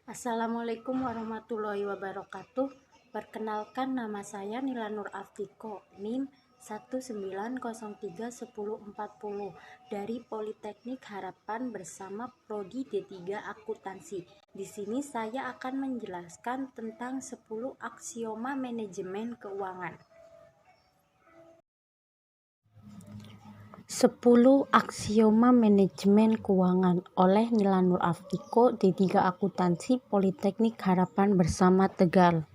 Assalamualaikum warahmatullahi wabarakatuh. Perkenalkan, nama saya Nila Nur Aftiko, NIM 1903140 dari Politeknik Harapan bersama Prodi D3 Akuntansi. Di sini saya akan menjelaskan tentang 10 aksioma manajemen keuangan. 10 aksioma manajemen keuangan oleh Nila Nur Aftiko, D3 Akuntansi, Politeknik Harapan bersama Tegal.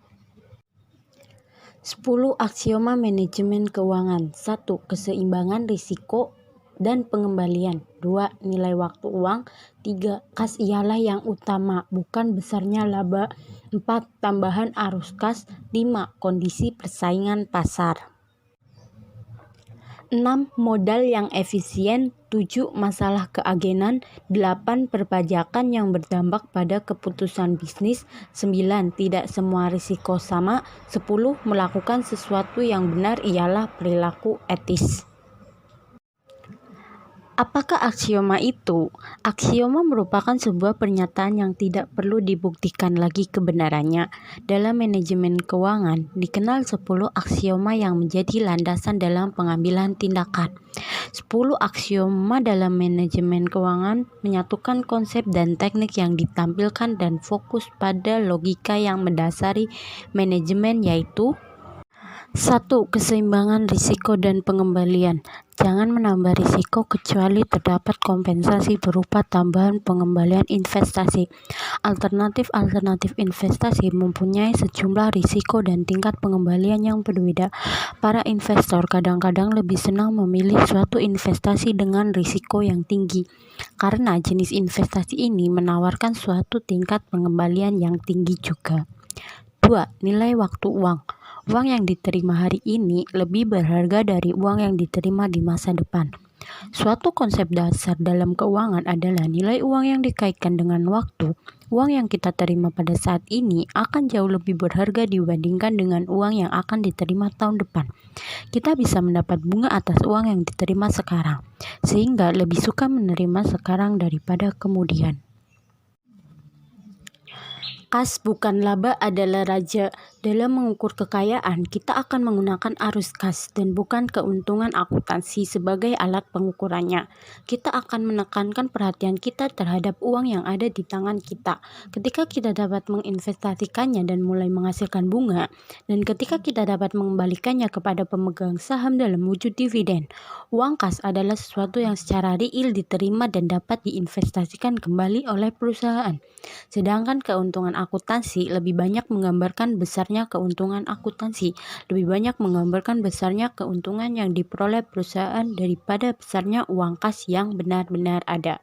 10 aksioma manajemen keuangan. 1. Keseimbangan risiko dan pengembalian. 2. Nilai waktu uang. 3. Kas ialah yang utama, bukan besarnya laba. 4. Tambahan arus kas. 5. Kondisi persaingan pasar. 6. Modal yang efisien. 7. Masalah keagenan. 8. Perpajakan yang berdampak pada keputusan bisnis. 9. Tidak semua risiko sama. 10. Melakukan sesuatu yang benar ialah perilaku etis. Apakah aksioma itu? Aksioma merupakan sebuah pernyataan yang tidak perlu dibuktikan lagi kebenarannya. Dalam manajemen keuangan, dikenal 10 aksioma yang menjadi landasan dalam pengambilan tindakan. 10 aksioma dalam manajemen keuangan menyatukan konsep dan teknik yang ditampilkan dan fokus pada logika yang mendasari manajemen, yaitu 1. Keseimbangan risiko dan pengembalian. Jangan menambah risiko kecuali terdapat kompensasi berupa tambahan pengembalian investasi. Alternatif investasi mempunyai sejumlah risiko dan tingkat pengembalian yang berbeda. Para investor kadang-kadang lebih senang memilih suatu investasi dengan risiko yang tinggi, karena jenis investasi ini menawarkan suatu tingkat pengembalian yang tinggi juga. 2. Nilai waktu uang. Uang yang diterima hari ini lebih berharga dari uang yang diterima di masa depan. Suatu konsep dasar dalam keuangan adalah nilai uang yang dikaitkan dengan waktu. Uang yang kita terima pada saat ini akan jauh lebih berharga dibandingkan dengan uang yang akan diterima tahun depan. Kita bisa mendapat bunga atas uang yang diterima sekarang, sehingga lebih suka menerima sekarang daripada kemudian. Kas bukan laba adalah raja. Dalam mengukur kekayaan, kita akan menggunakan arus kas dan bukan keuntungan akuntansi sebagai alat pengukurannya. Kita akan menekankan perhatian kita terhadap uang yang ada di tangan kita. Ketika kita dapat menginvestasikannya dan mulai menghasilkan bunga, dan ketika kita dapat mengembalikannya kepada pemegang saham dalam wujud dividen, uang kas adalah sesuatu yang secara real diterima dan dapat diinvestasikan kembali oleh perusahaan. Sedangkan keuntungan akuntansi lebih banyak menggambarkan besarnya keuntungan akuntansi, lebih banyak menggambarkan besarnya keuntungan yang diperoleh perusahaan daripada besarnya uang kas yang benar-benar ada.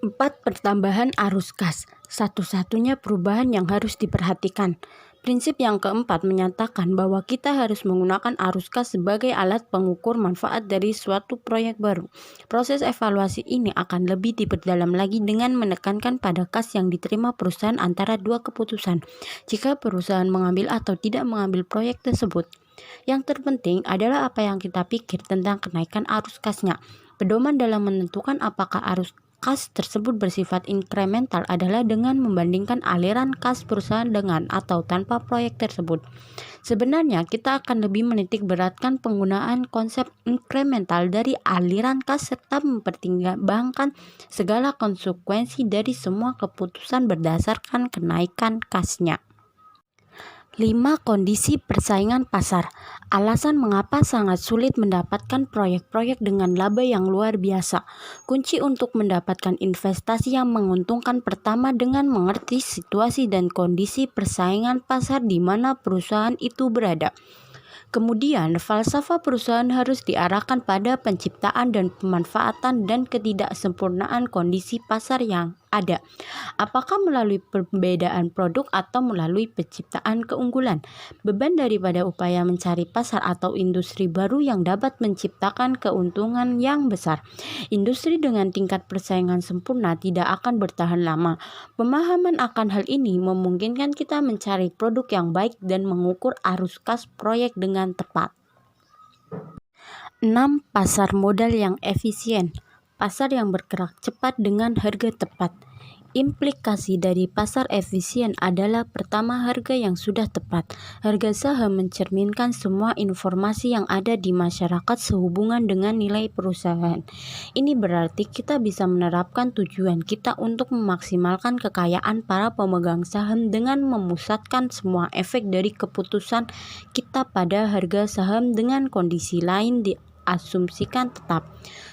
4. Pertambahan arus kas. Satu-satunya perubahan yang harus diperhatikan. Prinsip yang keempat menyatakan bahwa kita harus menggunakan arus kas sebagai alat pengukur manfaat dari suatu proyek baru. Proses evaluasi ini akan lebih diperdalam lagi dengan menekankan pada kas yang diterima perusahaan antara dua keputusan, jika perusahaan mengambil atau tidak mengambil proyek tersebut. Yang terpenting adalah apa yang kita pikir tentang kenaikan arus kasnya. Pedoman dalam menentukan apakah arus kas tersebut bersifat inkremental adalah dengan membandingkan aliran kas perusahaan dengan atau tanpa proyek tersebut. Sebenarnya kita akan lebih menitik beratkan penggunaan konsep inkremental dari aliran kas serta mempertimbangkan segala konsekuensi dari semua keputusan berdasarkan kenaikan kasnya. 5. Kondisi persaingan pasar. Alasan mengapa sangat sulit mendapatkan proyek-proyek dengan laba yang luar biasa. Kunci untuk mendapatkan investasi yang menguntungkan pertama dengan mengerti situasi dan kondisi persaingan pasar di mana perusahaan itu berada. Kemudian, falsafah perusahaan harus diarahkan pada penciptaan dan pemanfaatan dan ketidaksempurnaan kondisi pasar yang ada. Apakah melalui perbedaan produk atau melalui penciptaan keunggulan? Beban daripada upaya mencari pasar atau industri baru yang dapat menciptakan keuntungan yang besar. Industri dengan tingkat persaingan sempurna tidak akan bertahan lama. Pemahaman akan hal ini memungkinkan kita mencari produk yang baik dan mengukur arus kas proyek dengan tepat. 6. Pasar modal yang efisien. Pasar yang bergerak cepat dengan harga tepat. Implikasi dari pasar efisien adalah pertama, harga yang sudah tepat. Harga saham mencerminkan semua informasi yang ada di masyarakat sehubungan dengan nilai perusahaan. Ini berarti kita bisa menerapkan tujuan kita untuk memaksimalkan kekayaan para pemegang saham dengan memusatkan semua efek dari keputusan kita pada harga saham dengan kondisi lain diasumsikan tetap.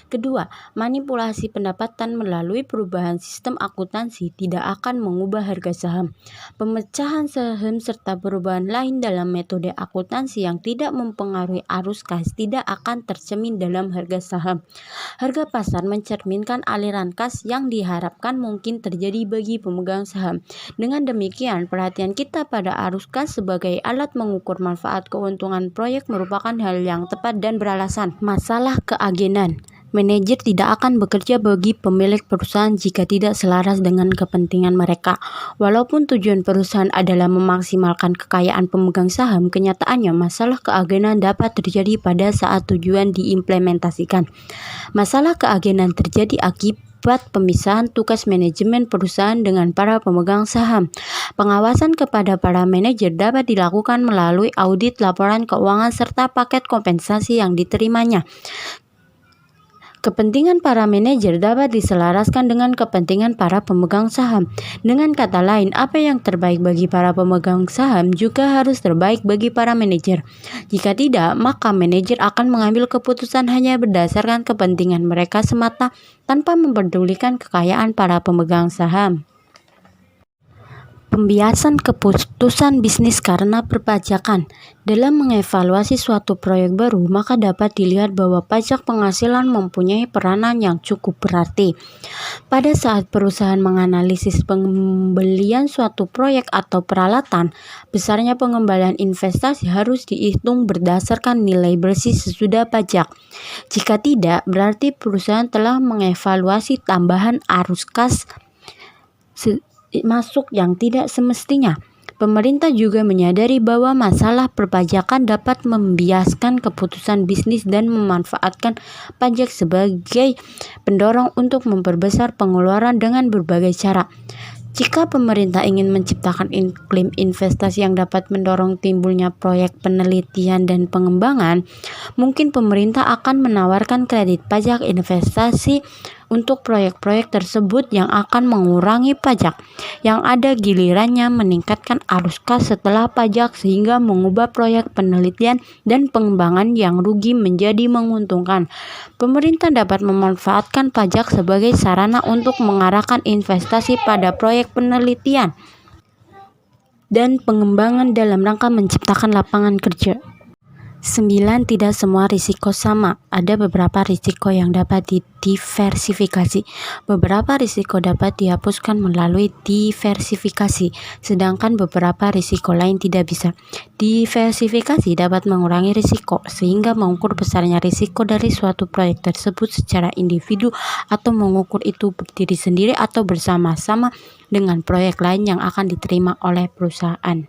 Kedua, manipulasi pendapatan melalui perubahan sistem akuntansi tidak akan mengubah harga saham. Pemecahan saham serta perubahan lain dalam metode akuntansi yang tidak mempengaruhi arus kas tidak akan tercermin dalam harga saham. Harga pasar mencerminkan aliran kas yang diharapkan mungkin terjadi bagi pemegang saham. Dengan demikian, perhatian kita pada arus kas sebagai alat mengukur manfaat keuntungan proyek merupakan hal yang tepat dan beralasan. Masalah keagenan. Manajer tidak akan bekerja bagi pemilik perusahaan jika tidak selaras dengan kepentingan mereka. Walaupun tujuan perusahaan adalah memaksimalkan kekayaan pemegang saham, kenyataannya masalah keagenan dapat terjadi pada saat tujuan diimplementasikan. Masalah keagenan terjadi akibat pemisahan tugas manajemen perusahaan dengan para pemegang saham. Pengawasan kepada para manajer dapat dilakukan melalui audit laporan keuangan serta paket kompensasi yang diterimanya. Kepentingan para manajer dapat diselaraskan dengan kepentingan para pemegang saham. Dengan kata lain, apa yang terbaik bagi para pemegang saham juga harus terbaik bagi para manajer. Jika tidak, maka manajer akan mengambil keputusan hanya berdasarkan kepentingan mereka semata tanpa mempedulikan kekayaan para pemegang saham. Pembiasan keputusan bisnis karena perpajakan. Dalam mengevaluasi suatu proyek baru, maka dapat dilihat bahwa pajak penghasilan mempunyai peranan yang cukup berarti. Pada saat perusahaan menganalisis pembelian suatu proyek atau peralatan, besarnya pengembalian investasi harus dihitung berdasarkan nilai bersih sesudah pajak. Jika tidak, berarti perusahaan telah mengevaluasi tambahan arus kas masuk yang tidak semestinya. Pemerintah juga menyadari bahwa masalah perpajakan dapat membiaskan keputusan bisnis dan memanfaatkan pajak sebagai pendorong untuk memperbesar pengeluaran dengan berbagai cara. Jika pemerintah ingin menciptakan iklim investasi yang dapat mendorong timbulnya proyek penelitian dan pengembangan, mungkin pemerintah akan menawarkan kredit pajak investasi untuk proyek-proyek tersebut yang akan mengurangi pajak yang ada gilirannya meningkatkan arus kas setelah pajak sehingga mengubah proyek penelitian dan pengembangan yang rugi menjadi menguntungkan. Pemerintah dapat memanfaatkan pajak sebagai sarana untuk mengarahkan investasi pada proyek penelitian dan pengembangan dalam rangka menciptakan lapangan kerja. 9. Tidak semua risiko sama. Ada beberapa risiko yang dapat didiversifikasi. Beberapa risiko dapat dihapuskan melalui diversifikasi, sedangkan beberapa risiko lain tidak bisa. Diversifikasi dapat mengurangi risiko, sehingga mengukur besarnya risiko dari suatu proyek tersebut secara individu atau mengukur itu berdiri sendiri atau bersama-sama dengan proyek lain yang akan diterima oleh perusahaan.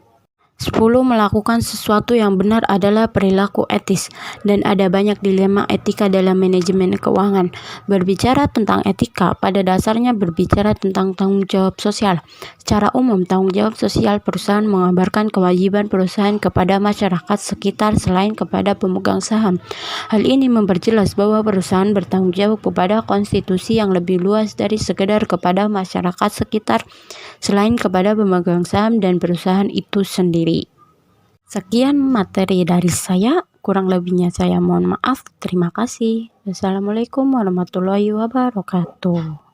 10. Melakukan sesuatu yang benar adalah perilaku etis, dan ada banyak dilema etika dalam manajemen keuangan. Berbicara tentang etika, pada dasarnya berbicara tentang tanggung jawab sosial. Secara umum, tanggung jawab sosial perusahaan mengabarkan kewajiban perusahaan kepada masyarakat sekitar selain kepada pemegang saham. Hal ini memperjelas bahwa perusahaan bertanggung jawab kepada konstitusi yang lebih luas dari sekedar kepada masyarakat sekitar selain kepada pemegang saham dan perusahaan itu sendiri. Sekian materi dari saya, kurang lebihnya saya mohon maaf. Terima kasih. Wassalamualaikum warahmatullahi wabarakatuh.